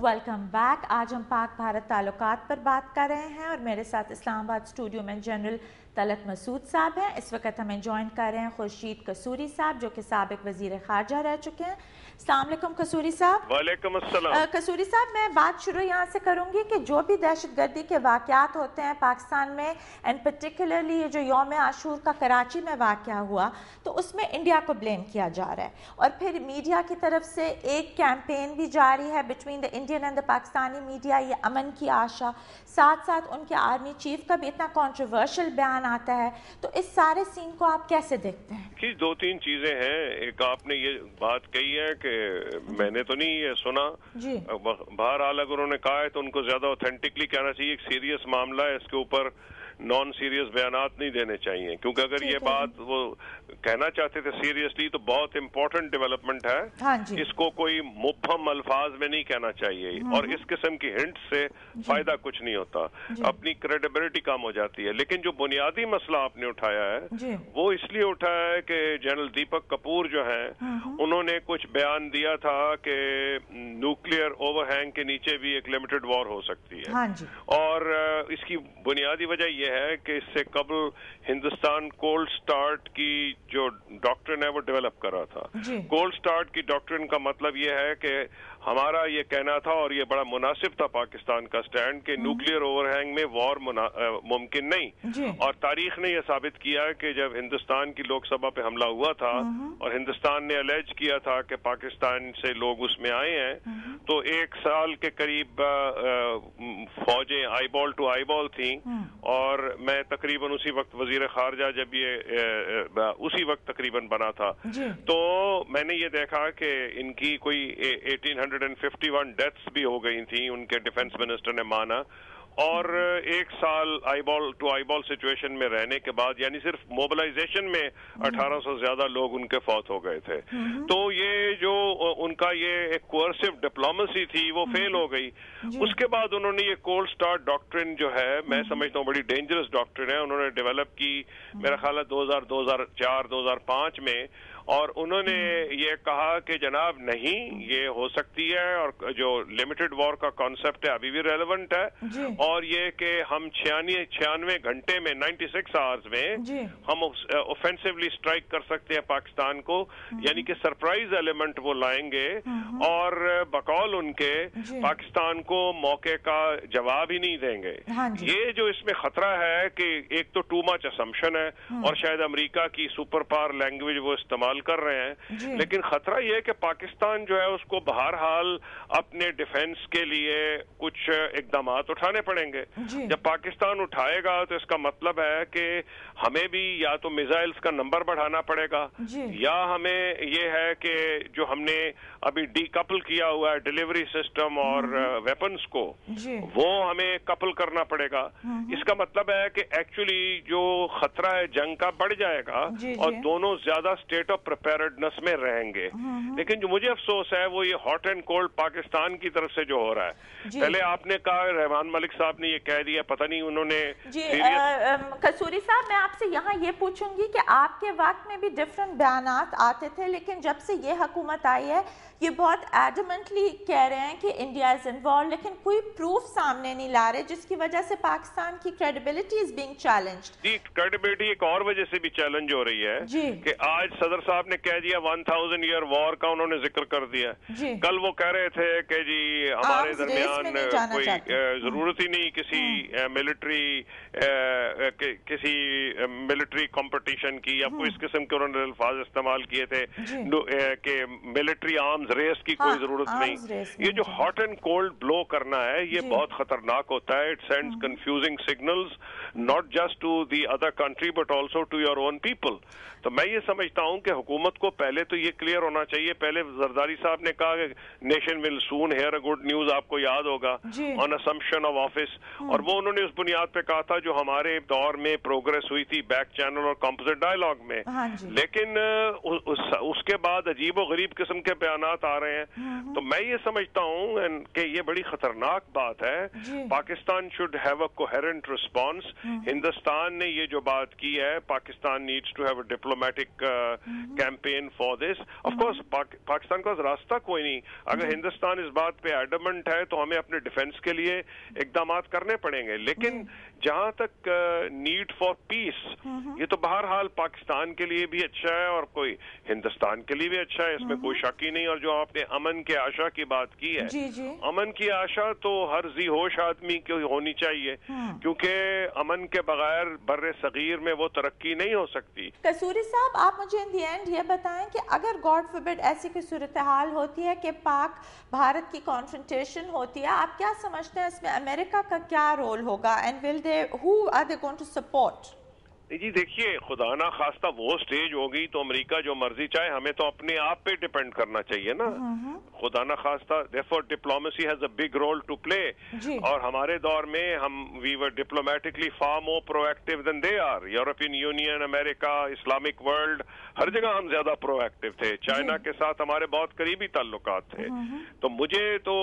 Welcome back. आज हम पाक भारत ताल्लुकात पर बात कर रहे हैं और मेरे साथ इस्लामाबाद स्टूडियो में जनरल तलत मसूद साहब हैं। इस वक्त हमें ज्वाइन कर रहे हैं खुर्शीद कसूरी साहब जो कि साबिक वजीर खारजा रह चुके हैं। अस्सलाम वालेकुम कसूरी साहब। वालेकुम अस्सलाम। कसूरी साहब, मैं बात शुरू यहाँ से करूँगी कि जो भी दहशतगर्दी के वाक़यात होते हैं पाकिस्तान में एंड पर्टिकुलरली ये जो यौम आशूर का कराची में वाक़या हुआ तो उसमें इंडिया को ब्लेम किया जा रहा है और फिर मीडिया की तरफ से एक कैंपेन भी जारी है between the Indian and the Pakistani media, ये अमन की आशा, साथ साथ उनके आर्मी चीफ का भी इतना कॉन्ट्रोवर्शियल बयान आता है। तो इस सारे सीन को आप कैसे देखते हैं? कि दो तीन चीजें हैं। एक आपने ये बात कही है कि मैंने तो नहीं ये सुना, बहरहाल अगर उन्होंने कहा है तो उनको ज्यादा ऑथेंटिकली कहना चाहिए। एक सीरियस मामला है, इसके ऊपर नॉन सीरियस बयानात नहीं देने चाहिए, क्योंकि अगर ये बात वो कहना चाहते थे सीरियसली तो बहुत इंपॉर्टेंट डेवलपमेंट है। हाँ, इसको कोई मुबहम अल्फाज में नहीं कहना चाहिए और इस किस्म की हिंट से फायदा कुछ नहीं होता, अपनी क्रेडिबिलिटी कम हो जाती है। लेकिन जो बुनियादी मसला आपने उठाया है वो इसलिए उठाया है कि जनरल दीपक कपूर जो है उन्होंने कुछ बयान दिया था कि न्यूक्लियर ओवरहैंग के नीचे भी एक लिमिटेड वॉर हो सकती है। और इसकी बुनियादी वजह यह है कि इससे कबल हिंदुस्तान कोल्ड स्टार्ट की जो डॉक्ट्रिन है वो डेवलप कर रहा था। कोल्ड स्टार्ट की डॉक्ट्रिन का मतलब यह है कि हमारा ये कहना था और ये बड़ा मुनासिब था पाकिस्तान का स्टैंड कि न्यूक्लियर ओवरहैंग में वॉर मुमकिन नहीं। और तारीख ने यह साबित किया कि जब हिंदुस्तान की लोकसभा पे हमला हुआ था और हिंदुस्तान ने अलेज किया था कि पाकिस्तान से लोग उसमें आए हैं, तो एक साल के करीब फौजें आईबॉल टू आईबॉल थी। और मैं तकरीबन उसी वक्त वजीर खारजा जब ये उसी वक्त तकरीबन बना था, तो मैंने ये देखा कि इनकी कोई 1851 डेथ्स भी हो गई थी, उनके डिफेंस मिनिस्टर ने माना। और एक साल आईबॉल टू आईबॉल सिचुएशन में रहने के बाद यानी सिर्फ मोबिलाइजेशन में 1800 से ज्यादा लोग उनके फौत हो गए थे। तो ये जो उनका ये एक कोर्सिव डिप्लोमेसी थी वो फेल हो गई। उसके बाद उन्होंने ये कोल्ड स्टार्ट डॉक्ट्रिन जो है, मैं समझता हूँ बड़ी डेंजरस डॉक्ट्रिन है, उन्होंने डेवलप की मेरा ख्याल है 2004 2005 में। और उन्होंने ये कहा कि जनाब नहीं, ये हो सकती है और जो लिमिटेड वॉर का कॉन्सेप्ट है अभी भी रेलेवेंट है। और ये कि हम 96 घंटे में 96 आवर्स में हम ऑफेंसिवली स्ट्राइक कर सकते हैं पाकिस्तान को, यानी कि सरप्राइज एलिमेंट वो लाएंगे और बकौल उनके पाकिस्तान को मौके का जवाब ही नहीं देंगे। ये जो इसमें खतरा है कि एक तो टू मच असम्पशन है और शायद अमेरिका की सुपर पावर लैंग्वेज वो इस्तेमाल कर रहे हैं, लेकिन खतरा यह है कि पाकिस्तान जो है उसको बहरहाल अपने डिफेंस के लिए कुछ इकदाम उठाने पड़ेंगे। जब पाकिस्तान उठाएगा तो इसका मतलब है कि हमें भी या तो मिसाइल्स का नंबर बढ़ाना पड़ेगा या हमें यह है कि जो हमने अभी डीकपल किया हुआ है डिलीवरी सिस्टम और वेपन्स को, वो हमें कपल करना पड़ेगा। इसका मतलब है कि एक्चुअली जो खतरा है जंग का बढ़ जाएगा और दोनों ज्यादा स्टेट ऑफ प्रिपेयर्डनेस में रहेंगे। लेकिन जो मुझे अफसोस है वो ये हॉट एंड कोल्ड पाकिस्तान की तरफ से जो हो रहा है। पहले आपने कहा, रहमान मलिक साहब ने ये कह दिया, पता नहीं उन्होंने कसूरी साहब मैं आपसे यहाँ ये पूछूंगी कि आपके वक्त में भी डिफरेंट बयानात आते थे, लेकिन जब से ये हुकूमत आई है ये बहुत एडमेंटली कह रहे हैं कि इंडिया इज इन्वॉल्व, लेकिन कोई प्रूफ सामने नहीं ला रहे, जिसकी वजह से पाकिस्तान की क्रेडिबिलिटी इज बीइंग चैलेंज्ड। जी, क्रेडिबिलिटी एक और वजह से भी चैलेंज हो रही है कि आज सदर साहब ने कह दिया 1000 ईयर वॉर का उन्होंने जिक्र कर दिया। कल वो कह रहे थे कि जी हमारे दरमियान कोई जरूरत ही नहीं किसी मिलिट्री कंपटीशन की या कोई इस किस्म के उन्होंने अल्फाज इस्तेमाल किए थे कि मिलिट्री आर्म्स रेस की कोई जरूरत नहीं। ये जो हॉट एंड कोल्ड ब्लो करना है ये बहुत खतरनाक होता है। It sends confusing signals not just to the other country but also to your own people. तो मैं ये समझता हूं कि हुकूमत को पहले तो ये क्लियर होना चाहिए। पहले जरदारी साहब ने कहा कि nation will soon hear a good news, आपको याद होगा, ऑन असम्पशन ऑफ ऑफिस, और वो उन्होंने उस बुनियाद पे कहा था जो हमारे दौर में प्रोग्रेस हुई थी बैक चैनल और कंपोजिट डायलॉग में। लेकिन उसके बाद अजीब व गरीब किस्म के बयानात आ रहे हैं। तो मैं ये समझता हूँ कि ये बड़ी खतरनाक बात है। Pakistan should have a coherent response. Hindustan ने ये जो बात की है, Pakistan needs to have a diplomatic campaign for this. Of course, Pakistan کا راستہ کوئی نہیں. اگر ہندوستان اس بات پہ ایڈمنٹ ہے تو ہمیں اپنے ڈیفنس کے لیے اقدامات کرنے پڑیں گے, لیکن جہاں تک نیڈ فار پیس, یہ تو بہرحال پاکستان کے لیے بھی اچھا ہے اور کوئی ہندوستان کے لیے بھی اچھا ہے, اس میں کوئی شک ہی نہیں. اور جو آپ نے امن کے آشا کی بات کی ہے, امن کی آشا تو ہر ذی ہوش آدمی کی ہونی چاہیے, کیونکہ امن کے بغیر بر صغیر میں وہ ترقی نہیں ہو سکتی. قصوری صاحب, آپ مجھے ان دی اینڈ یہ بتائیں کہ اگر گاڈ فوربڈ ایسی کوئی صورتحال ہوتی ہے کہ پاک بھارت کی کانفرنٹیشن ہوتی ہے, آپ کیا سمجھتے ہیں اس میں امریکہ کا کیا رول ہوگا, and will they who are they going to support? جی دیکھیے, خدا نہ خواستہ وہ سٹیج ہوگی تو امریکہ جو مرضی چاہے, ہمیں تو اپنے آپ پہ ڈیپینڈ کرنا چاہیے نا. خدا نہ خواستہ therefore diplomacy has a big role to play. اور ہمارے دور میں we were diplomatically far more proactive than they are. European Union, امریکہ, اسلامک ورلڈ, ہر جگہ ہم زیادہ پرویکٹیو تھے. چائنا کے ساتھ ہمارے بہت قریبی تعلقات تھے. تو مجھے تو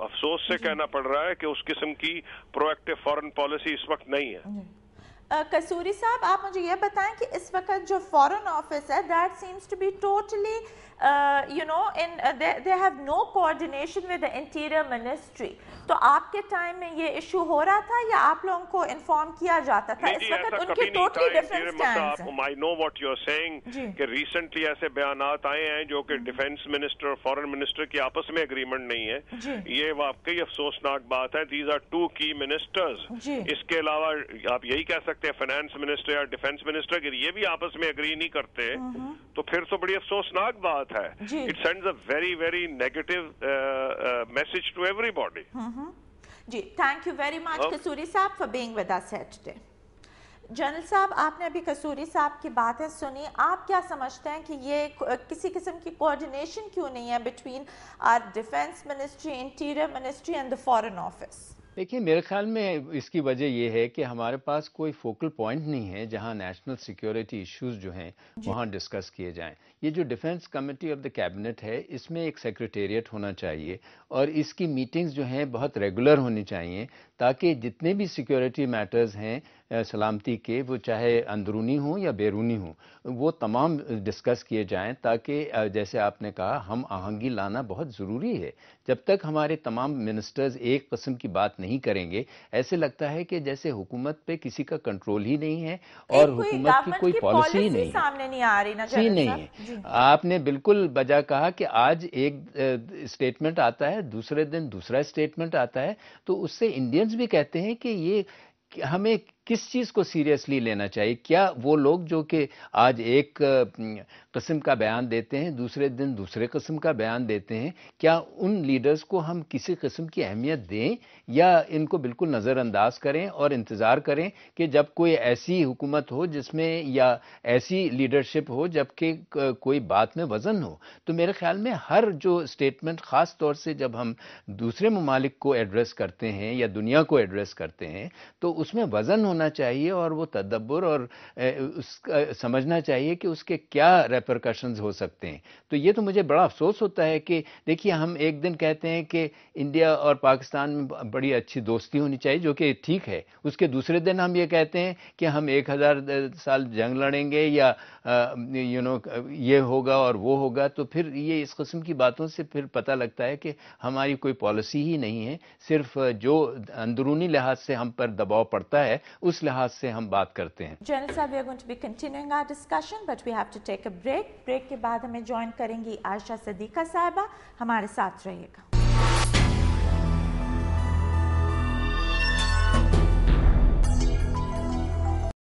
افسوس سے کہنا پڑ رہا ہے کہ اس قسم کی پرویکٹیو فارن پالیسی اس وقت نہیں ہے. قصوری صاحب, آپ مجھے یہ بتائیں کہ اس وقت جو فورن آفس ہے, that seems to be totally they have no coordination with the interior ministry. تو آپ کے ٹائم میں یہ ایشو ہو رہا تھا یا آپ لوگوں کو انفارم کیا جاتا تھا؟ اس وقت ان کی ٹوٹلی ڈیفرنٹ سٹینڈز ہیں. I know what you are saying کہ ریسنٹلی ایسے بیانات آئے ہیں جو کہ ڈیفنس منسٹر اور فارن منسٹر کی آپس میں اگریمنٹ نہیں ہے. یہ واقعی افسوسناک بات ہے. These are two key ministers. اس کے علاوہ آپ یہی کہہ سکتے ہیں فائنانس منسٹر یا ڈیفنس منسٹر, اگر یہ بھی آپس میں اگری نہیں کرتے تو پھر تو بڑی افسوسناک بات ہے. It sends a very very negative message to everybody. G, thank you very much Kasuri صاحب for being with us here today. General صاحب, آپ نے ابھی قصوری صاحب کی باتیں سنی, آپ کیا سمجھتے ہیں کہ یہ کسی قسم کی کوآرڈینیشن کیوں نہیں ہے between our defence ministry, interior ministry and the foreign office? دیکھیے, میرے خیال میں اس کی وجہ یہ ہے کہ ہمارے پاس کوئی فوکل پوائنٹ نہیں ہے جہاں نیشنل سیکیورٹی ایشوز جو ہیں وہاں ڈسکس کیے جائیں. یہ جو defence committee of the cabinet ہے, اس میں ایک سیکریٹریٹ ہونا چاہیے اور اس کی میٹنگز جو ہیں بہت ریگولر ہونی چاہیے, تاکہ جتنے بھی سیکیورٹی میٹرز ہیں سلامتی کے, وہ چاہے اندرونی ہوں یا بیرونی ہوں, وہ تمام ڈسکس کیے جائیں, تاکہ جیسے آپ نے کہا ہم آہنگی لانا بہت ضروری ہے. جب تک ہمارے تمام منسٹرز ایک قسم کی بات نہیں کریں گے, ایسے لگتا ہے کہ جیسے حکومت پہ کسی کا کنٹرول ہی نہیں ہے اور حکومت کی کوئی پالیسی ہی نہیں ہے, سامنے نہیں آ رہی نہیں ہے. آپ نے بالکل بجا کہا کہ آج ایک اسٹیٹمنٹ آتا ہے, دوسرے دن دوسرا اسٹیٹمنٹ آتا ہے, تو اس سے انڈینز بھی کہتے ہیں کہ یہ ہمیں کس چیز کو سیریسلی لینا چاہیے. کیا وہ لوگ جو کہ آج ایک قسم کا بیان دیتے ہیں, دوسرے دن دوسرے قسم کا بیان دیتے ہیں, کیا ان لیڈرز کو ہم کسی قسم کی اہمیت دیں یا ان کو بالکل نظر انداز کریں اور انتظار کریں کہ جب کوئی ایسی حکومت ہو جس میں یا ایسی لیڈرشپ ہو جب کہ کوئی بات میں وزن ہو؟ تو میرے خیال میں ہر جو اسٹیٹمنٹ, خاص طور سے جب ہم دوسرے ممالک کو ایڈریس کرتے ہیں یا دنیا کو ایڈریس کرتے ہیں, تو اس میں وزن ہونا چاہیے اور وہ تدبر اور سمجھنا چاہیے کہ اس کے کیا ریپرکشنز ہو سکتے ہیں. تو یہ تو مجھے بڑا افسوس ہوتا ہے کہ دیکھیے, ہم ایک دن کہتے ہیں کہ انڈیا اور پاکستان میں بڑی اچھی دوستی ہونی چاہیے, جو کہ ٹھیک ہے, اس کے دوسرے دن ہم یہ کہتے ہیں کہ ہم 1000 سال جنگ لڑیں گے یا یہ ہوگا اور وہ ہوگا. تو پھر یہ اس قسم کی باتوں سے پھر پتہ لگتا ہے کہ ہماری کوئی پالیسی ہی نہیں ہے, صرف جو اندرونی لحاظ سے ہم پر دباؤ پڑتا ہے اس لحاظ سے ہم بات کرتے ہیں. جنرل صاحب, we are going to be continuing our discussion, but we have to take a break. Break کے بعد ہمیں جوائن کریں گی عائشہ صدیقہ صاحبہ. ہمارے ساتھ رہیے گا.